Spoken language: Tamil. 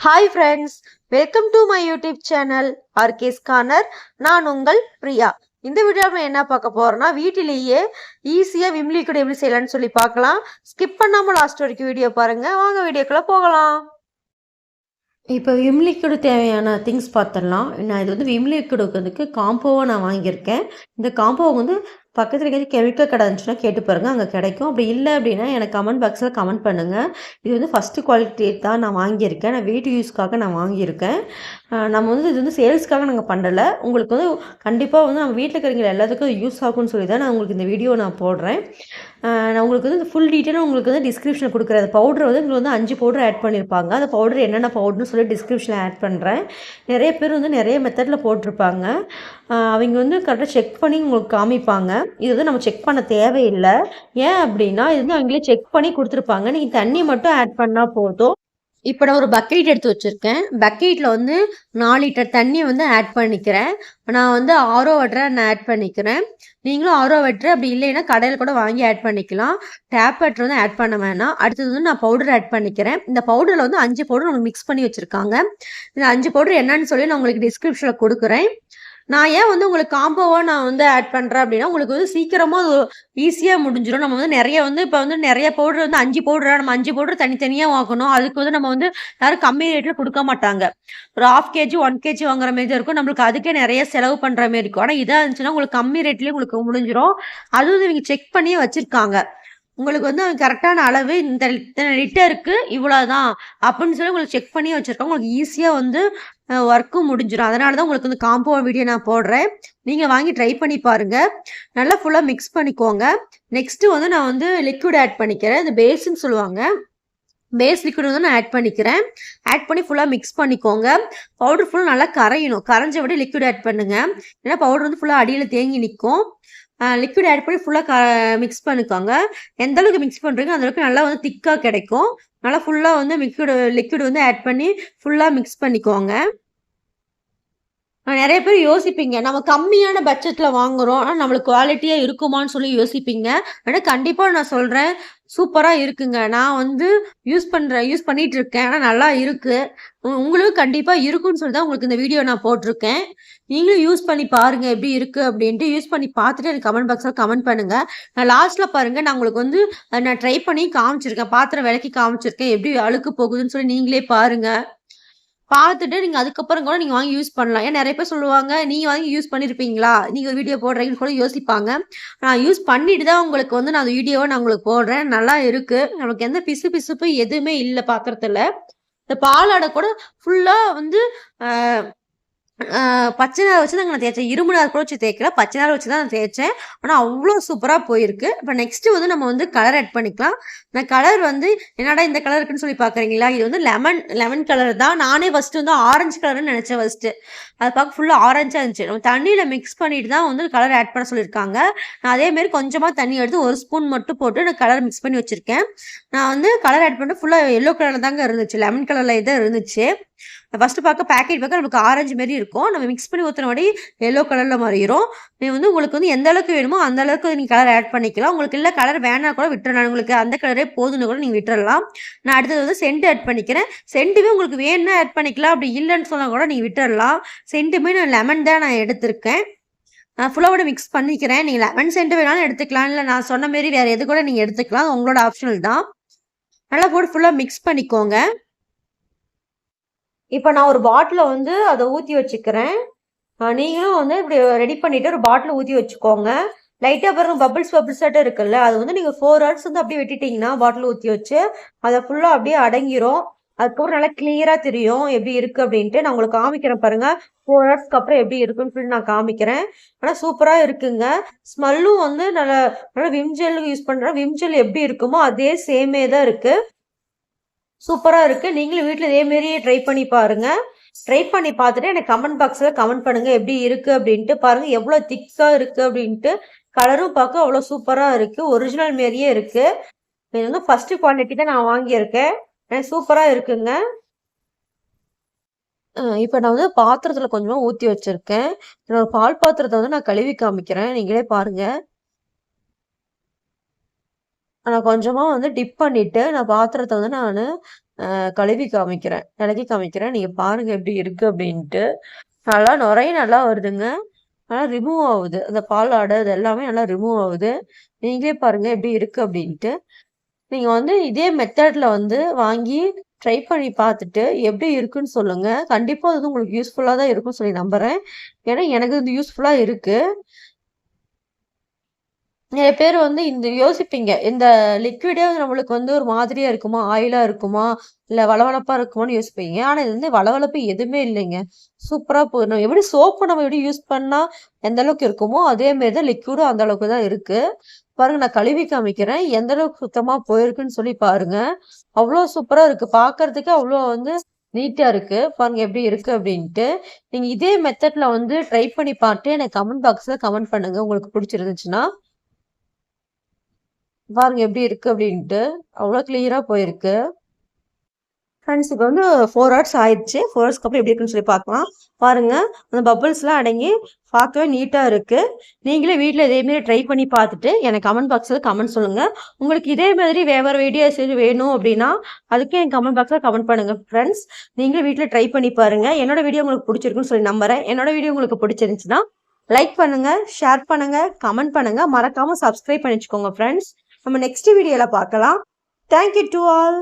Hi friends, welcome to my YouTube channel RK's corner. நான் உங்கள் பிரியா. இந்த வீடியோவில் என்ன பார்க்க போறோம்னா, வீட்டிலேயே ஈஸியாக விம் லிக்விட் எப்படி செய்யலாம்னு சொல்லி பார்க்கலாம். ஸ்கிப் பண்ணாமல் லாஸ்ட் வரைக்கும் வீடியோ பாருங்க. வாங்க வீடியோக்குள்ள போகலாம். இப்போ விம் லிக்விடு தேவையான திங்ஸ் பார்த்துடலாம். நான் இது வந்து விம் லிக்விடுக்கு காம்போவாக நான் வாங்கியிருக்கேன். இந்த காம்போ வந்து பக்கத்தில் எங்கேயாச்சும் கெமிக்கல் கடை இருந்துச்சுன்னா கேட்டு பாருங்கள், அங்கே கிடைக்கும். அப்படி இல்லை அப்படின்னா எனக்கு கமெண்ட் பாக்ஸில் கமெண்ட் பண்ணுங்கள். இது வந்து ஃபஸ்ட்டு குவாலிட்டி தான் நான் வாங்கியிருக்கேன். நான் வீட்டு யூஸ்க்காக நான் வாங்கியிருக்கேன். நம்ம வந்து இது வந்து சேல்ஸ்க்காக நாங்கள் பண்ணலை. உங்களுக்கு வந்து கண்டிப்பாக வந்து நம்ம வீட்டில் இருக்கிறவங்க எல்லாத்துக்கும் யூஸ் ஆகும்னு சொல்லி தான் நான் உங்களுக்கு இந்த வீடியோ நான் போடுறேன். நான் உங்களுக்கு வந்து இந்த ஃபுல் டீட்டெயிலும் உங்களுக்கு வந்து டிஸ்கிரிப்ஷனில் கொடுக்குறேன். அந்த பவுடர் வந்து உங்களுக்கு வந்து 5 பவுடர் ஆட் பண்ணியிருப்பாங்க. அந்த பவுடர் என்னென்ன பவுடர்னு சொல்லி டிஸ்கிரிப்ஷனில் ஆட் பண்ணுறேன். நிறைய பேர் வந்து நிறைய மெத்தடில் போட்டிருப்பாங்க. அவங்க வந்து கரெக்டாக செக் பண்ணி உங்களுக்கு காமிப்பாங்க. இது வந்து நம்ம செக் பண்ண தேவையில்லை. ஏன் அப்படின்னா இது வந்து அவங்களே செக் பண்ணி கொடுத்துருப்பாங்க. நீங்கள் தண்ணி மட்டும் ஆட் பண்ணால் போதும். இப்போ நான் ஒரு பக்கெட் எடுத்து வச்சுருக்கேன். பக்கெட்டில் வந்து 4 லிட்டர் தண்ணி வந்து ஆட் பண்ணிக்கிறேன். நான் வந்து ஆரோ வாட்டரை நான் ஆட் பண்ணிக்கிறேன். நீங்களும் ஆரோ வாட்டர் அப்படி இல்லைன்னா கடையில் கூட வாங்கி ஆட் பண்ணிக்கலாம். டேப் வாட்டர் வந்து ஆட் பண்ண வேணாம். அடுத்தது வந்து நான் பவுடர் ஆட் பண்ணிக்கிறேன். இந்த பவுடரில் வந்து 5 பவுடர் உங்களுக்கு மிக்ஸ் பண்ணி வச்சுருக்காங்க. இந்த 5 பவுடர் என்னன்னு சொல்லி நான் உங்களுக்கு டிஸ்கிரிப்ஷனில் கொடுக்குறேன். நான் ஏன் வந்து உங்களுக்கு காம்போவாக நான் வந்து ஆட் பண்ணுறேன் அப்படின்னா, உங்களுக்கு வந்து சீக்கிரமாக ஈஸியாக முடிஞ்சிடும். நம்ம வந்து நிறைய வந்து இப்போ வந்து நிறைய பவுடர் வந்து 5 பவுடராக நம்ம 5 பவுடர் தனித்தனியாக வாங்கணும். அதுக்கு வந்து நம்ம வந்து யாரும் கம்மி ரேட்டில் கொடுக்க மாட்டாங்க. ஒரு 1/2 கேஜி 1 கேஜி வாங்குற மாரி தான் இருக்கும். நம்மளுக்கு அதுக்கே நிறைய செலவு பண்ணுற மாரி இருக்கும். ஆனால் இதாக இருந்துச்சுன்னா உங்களுக்கு கம்மி ரேட்லேயே உங்களுக்கு முடிஞ்சிடும். அது வந்து இவங்க செக் பண்ணியே வச்சுருக்காங்க. உங்களுக்கு வந்து கரெக்டான அளவு இத்தனை லிட்டருக்கு இவ்வளோதான் அப்படின்னு சொல்லி உங்களுக்கு செக் பண்ணி வச்சுருக்காங்க. உங்களுக்கு ஈஸியாக வந்து ஒர்க்கும் முடிஞ்சிடும். அதனால தான் உங்களுக்கு வந்து காம்போ வீடியோ நான் போடுறேன். நீங்கள் வாங்கி ட்ரை பண்ணி பாருங்கள். நல்லா ஃபுல்லாக மிக்ஸ் பண்ணிக்கோங்க. நெக்ஸ்ட்டு வந்து நான் வந்து லிக்விட் ஆட் பண்ணிக்கிறேன். இந்த பேஸ்ன்னு சொல்லுவாங்க. பேஸ் லிக்விட் வந்து நான் ஆட் பண்ணிக்கிறேன். ஆட் பண்ணி ஃபுல்லாக மிக்ஸ் பண்ணிக்கோங்க. பவுடர் ஃபுல்லாக நல்லா கரையணும். கரைஞ்ச விட லிக்விட் ஆட் பண்ணுங்கள். ஏன்னா பவுடர் வந்து ஃபுல்லாக அடியில் தேங்கி நிற்கும். லிக்விட் ஆட் பண்ணி ஃபுல்லாக மிக்ஸ் பண்ணிக்கோங்க. எந்த அளவுக்கு மிக்ஸ் பண்ணுறீங்க அந்தளவுக்கு நல்லா வந்து திக்காக கிடைக்கும். நல்லா ஃபுல்லாக வந்து லிக்விட் வந்து ஆட் பண்ணி ஃபுல்லாக மிக்ஸ் பண்ணிக்கோங்க. நிறைய பேர் யோசிப்பீங்க, நம்ம கம்மியான பட்ஜெட்டில் வாங்குகிறோம், ஆனால் நம்மளுக்கு குவாலிட்டியாக இருக்குமான்னு சொல்லி யோசிப்பீங்க. ஆனால் கண்டிப்பாக நான் சொல்கிறேன், சூப்பராக இருக்குங்க. நான் வந்து யூஸ் பண்ணிகிட்டு இருக்கேன். ஆனால் நல்லா இருக்குது. உங்களுக்கும் கண்டிப்பாக இருக்குன்னு சொல்லி தான் உங்களுக்கு இந்த வீடியோ நான் போட்டிருக்கேன். நீங்களும் யூஸ் பண்ணி பாருங்கள் எப்படி இருக்குது அப்படின்ட்டு. யூஸ் பண்ணி பார்த்துட்டு எனக்கு கமெண்ட் பாக்ஸில் கமெண்ட் பண்ணுங்கள். நான் லாஸ்ட்டில் பாருங்கள், நான் உங்களுக்கு வந்து நான் ட்ரை பண்ணி காமிச்சிருக்கேன். பாத்திரம் விளக்கி காமிச்சிருக்கேன். எப்படி அழுக்கு போகுதுன்னு சொல்லி நீங்களே பாருங்கள். பார்த்துட்டு நீங்கள் அதுக்கப்புறம் கூட நீங்கள் வாங்கி யூஸ் பண்ணலாம். ஏன் நிறைய பேர் சொல்லுவாங்க, நீங்கள் வாங்கி யூஸ் பண்ணியிருப்பீங்களா, நீங்கள் ஒரு வீடியோ போடுறீங்கன்னு கூட யோசிப்பாங்க. நான் யூஸ் பண்ணிட்டு தான் உங்களுக்கு வந்து நான் அந்த வீடியோவை நான் உங்களுக்கு போடுறேன். நல்லா இருக்குது. நமக்கு எந்த பிசுப்பு எதுவுமே இல்லை பாத்திரத்தில். இந்த பாலாடை கூட ஃபுல்லாக வந்து பச்சை நார் வச்சு தான் நான் தேய்ச்சேன். இரும்பு நார் கூட வச்சு தேய்க்கல, பச்சை நார் வச்சு தான் நான் தேய்ச்சேன். ஆனால் அவ்வளோ சூப்பராக போயிருக்கு. இப்போ நெக்ஸ்ட்டு வந்து நம்ம வந்து கலர் ஆட் பண்ணிக்கலாம். நான் கலர் வந்து என்னடா இந்த கலர் இருக்குன்னு சொல்லி பார்க்குறீங்களா, இது வந்து லெமன் கலர் தான். நானே ஃபஸ்ட்டு வந்து ஆரஞ்சு கலர்னு நினச்சேன். ஃபஸ்ட்டு அது பார்க்க ஃபுல்லாக ஆரஞ்சாக இருந்துச்சு. நம்ம தண்ணியில் மிக்ஸ் பண்ணிட்டு தான் வந்து கலர் ஆட் பண்ண சொல்லியிருக்காங்க. நான் அதேமாரி கொஞ்சமாக தண்ணி எடுத்து 1 ஸ்பூன் மட்டும் போட்டு நான் கலர் மிக்ஸ் பண்ணி வச்சுருக்கேன். நான் வந்து கலர் ஆட் பண்ணிட்டு ஃபுல்லாக எல்லோ கலரில் தாங்க இருந்துச்சு, லெமன் கலரில் தான் இருந்துச்சு. ஃபஸ்ட்டு பேக்கெட் பார்க்க நமக்கு ஆரஞ்சு மாரி இருக்கும். நம்ம மிக்ஸ் பண்ணி ஊற்றுன வாட்டி எல்லோ கலரில் மாறிடும். நீ வந்து உங்களுக்கு வந்து எந்த அளவுக்கு வேணுமோ அந்த அளவுக்கு நீங்கள் கலர் ஆட் பண்ணிக்கலாம். உங்களுக்கு இல்லை கலர் வேணா கூட விட்டுறலாம். உங்களுக்கு அந்த கலரே போதுன்னு கூட நீங்கள் விட்டுறலாம். நான் அடுத்தது வந்து சென்ட் ஆட் பண்ணிக்கிறேன். சென்ட்டுமே உங்களுக்கு வேணும்னா ஆட் பண்ணிக்கலாம், அப்படி இல்லைன்னு சொன்னால் கூட நீங்கள் விட்டுறலாம். சென்ட்டுமே நான் லெமன் தான் நான் எடுத்திருக்கேன். நான் ஃபுல்லாவோட மிக்ஸ் பண்ணிக்கிறேன். நீங்கள் லெமன் சென்ட் வேணாலும் எடுத்துக்கலாம், இல்லை நான் சொன்ன மாரி வேறு எது கூட நீங்கள் எடுத்துக்கலாம், உங்களோட ஆப்ஷனல் தான். நல்லா போட்டு ஃபுல்லாக மிக்ஸ் பண்ணிக்கோங்க. இப்போ நான் ஒரு பாட்டில் வந்து அதை ஊற்றி வச்சுக்கிறேன். நீங்களும் வந்து இப்படி ரெடி பண்ணிவிட்டு ஒரு பாட்டில் ஊற்றி வச்சுக்கோங்க. லைட்டாக பாருங்கள் பபிள்ஸாட்டம் இருக்குல்ல, அது வந்து நீங்கள் 4 ஹவர்ஸ் வந்து அப்படியே விட்டுட்டிங்கன்னா பாட்டில் ஊற்றி வச்சு அதை ஃபுல்லாக அப்படியே அடங்கிரும். அதுக்கப்புறம் நல்லா கிளியராக தெரியும் எப்படி இருக்குது அப்படின்ட்டு. நான் உங்களுக்கு காமிக்கிறேன் பாருங்கள், 4 ஹவர்ஸ்க்கு அப்புறம் எப்படி இருக்குன்னு சொல்லி நான் காமிக்கிறேன். ஆனால் சூப்பராக இருக்குங்க. ஸ்மெல்லும் வந்து நல்லா விம் ஜெல் யூஸ் பண்ணுறேன். விம் ஜெல் எப்படி இருக்குமோ அதே சேமே தான் இருக்குது. சூப்பராக இருக்குது. நீங்களும் வீட்டில் இதேமாரியே ட்ரை பண்ணி பாருங்கள். ட்ரை பண்ணி பார்த்துட்டு எனக்கு கமெண்ட் பாக்ஸில் கமெண்ட் பண்ணுங்கள் எப்படி இருக்குது அப்படின்ட்டு. பாருங்கள் எவ்வளோ திக்காக இருக்குது அப்படின்ட்டு. கலரும் பார்க்க அவ்வளோ சூப்பராக இருக்குது. ஒரிஜினல் மாரியே இருக்குது. இது வந்து ஃபஸ்ட்டு குவாலிட்டி தான் நான் வாங்கியிருக்கேன். சூப்பராக இருக்குங்க. இப்போ நான் வந்து பாத்திரத்தில் கொஞ்சமாக ஊற்றி வச்சுருக்கேன். என்னோட பால் பாத்திரத்தை வந்து நான் கழுவி காமிக்கிறேன், நீங்களே பாருங்கள். நான் கொஞ்சமாக வந்து டிப் பண்ணிவிட்டு நான் பாத்திரத்தை வந்து நான் கழுவி காமிக்கிறேன், விளக்கி காமிக்கிறேன். நீங்கள் பாருங்கள் எப்படி இருக்குது அப்படின்ட்டு. நல்லா நல்லா வருதுங்க. நல்லா ரிமூவ் ஆகுது. அந்த பால் ஆடை அது எல்லாமே நல்லா ரிமூவ் ஆகுது. நீங்களே பாருங்கள் எப்படி இருக்குது அப்படின்ட்டு. நீங்கள் வந்து இதே மெத்தடில் வந்து வாங்கி ட்ரை பண்ணி பார்த்துட்டு எப்படி இருக்குன்னு சொல்லுங்கள். கண்டிப்பாக அது உங்களுக்கு யூஸ்ஃபுல்லாக தான் இருக்கும்னு சொல்லி நம்புகிறேன். ஏன்னா எனக்கு இது யூஸ்ஃபுல்லாக இருக்குது. நிறைய பேர் வந்து இந்த யோசிப்பீங்க, இந்த லிக்விடே நம்மளுக்கு வந்து ஒரு மாதிரியா இருக்குமா, ஆயிலா இருக்குமா, இல்ல வளவளப்பா இருக்குமான்னு யோசிப்பீங்க. ஆனா இது வந்து வளவளப்பு எதுவுமே இல்லைங்க. சூப்பரா போகுது. நம்ம எப்படி சோப்பு நம்ம எப்படி யூஸ் பண்ணா எந்த அளவுக்கு இருக்குமோ அதே மாதிரி தான் லிக்விடும் அந்த அளவுக்கு தான் இருக்கு. பாருங்க, நான் கழுவி காமிக்கிறேன். எந்த அளவுக்கு சுத்தமா போயிருக்குன்னு சொல்லி பாருங்க. அவ்வளோ சூப்பரா இருக்கு. பார்க்கறதுக்கு அவ்வளோ வந்து நீட்டா இருக்கு. பாருங்க எப்படி இருக்கு அப்படின்ட்டு. நீங்க இதே மெத்தட்ல வந்து ட்ரை பண்ணி பார்த்து எனக்கு கமெண்ட் பாக்ஸ்ல கமெண்ட் பண்ணுங்க உங்களுக்கு பிடிச்சிருந்துச்சுன்னா. பாருங்க எப்படி இருக்கு அப்படின்ட்டு. அவ்வளோ கிளியரா போயிருக்கு. ஃப்ரெண்ட்ஸ் இப்போ வந்து 4 ஹவர்ஸ் ஆயிடுச்சு. 4 ஹவர்ஸ்க்கு அப்புறம் எப்படி இருக்குன்னு சொல்லி பார்க்கலாம். பாருங்க, அந்த பபிள்ஸ்லாம் அடங்கி பார்க்கவே நீட்டாக இருக்கு. நீங்களே வீட்டில் இதேமாரி ட்ரை பண்ணி பார்த்துட்டு எனக்கு கமெண்ட் பாக்ஸில் கமெண்ட் சொல்லுங்க. உங்களுக்கு இதே மாதிரி வேறு வீடியோஸ் எது வேணும் அப்படின்னா அதுக்கு என் கமெண்ட் பாக்ஸில் கமெண்ட் பண்ணுங்க ஃப்ரெண்ட்ஸ். நீங்களும் வீட்டில் ட்ரை பண்ணி பாருங்க. என்னோட வீடியோ உங்களுக்கு பிடிச்சிருக்குன்னு சொல்லி நம்புறேன். என்னோட வீடியோ உங்களுக்கு பிடிச்சிருந்துச்சுன்னா லைக் பண்ணுங்க, ஷேர் பண்ணுங்க, கமெண்ட் பண்ணுங்க, மறக்காம சப்ஸ்கிரைப் பண்ணி வச்சுக்கோங்க ஃப்ரெண்ட்ஸ். நம்ம நெக்ஸ்ட் வீடியோல பார்க்கலாம். Thank you to all.